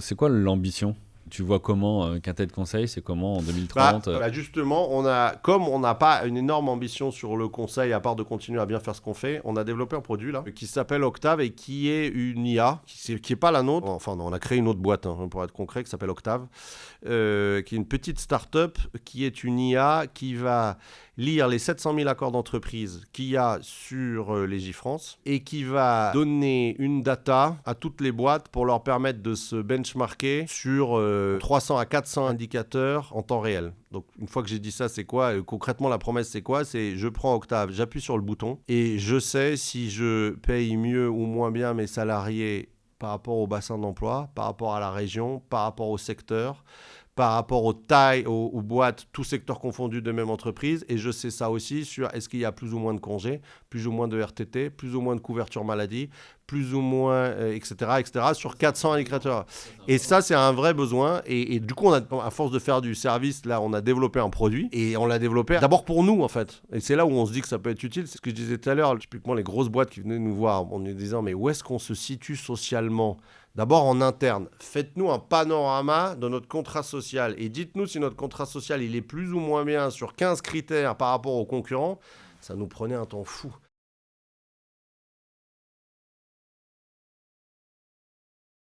C'est quoi l'ambition? Tu vois comment Quintet de conseil, c'est comment en 2030? Justement, comme on n'a pas une énorme ambition sur le conseil, à part de continuer à bien faire ce qu'on fait, on a développé un produit là qui s'appelle Octave et qui est une IA, qui est pas la nôtre. Enfin, on a créé une autre boîte, pour être concret, qui s'appelle Octave, qui est une petite start-up, qui est une IA qui va lire les 700 000 accords d'entreprise qu'il y a sur Légifrance et qui va donner une data à toutes les boîtes pour leur permettre de se benchmarker sur 300 à 400 indicateurs en temps réel. Donc une fois que j'ai dit ça, c'est quoi? Concrètement, la promesse, c'est quoi? C'est je prends Octave, j'appuie sur le bouton et je sais si je paye mieux ou moins bien mes salariés par rapport au bassin d'emploi, par rapport à la région, par rapport au secteur, par rapport aux tailles, aux boîtes, tous secteurs confondus de même entreprise. Et je sais ça aussi sur est-ce qu'il y a plus ou moins de congés, plus ou moins de RTT, plus ou moins de couverture maladie, plus ou moins, etc., etc., sur 400 indicateurs. Et ça, c'est un vrai besoin. Et du coup, à force de faire du service, là, on a développé un produit. Et on l'a développé d'abord pour nous, en fait. Et c'est là où on se dit que ça peut être utile. C'est ce que je disais tout à l'heure. Typiquement, les grosses boîtes qui venaient nous voir en nous disant, mais où est-ce qu'on se situe socialement? D'abord en interne, faites-nous un panorama de notre contrat social et dites-nous si notre contrat social il est plus ou moins bien sur 15 critères par rapport aux concurrents. Ça nous prenait un temps fou.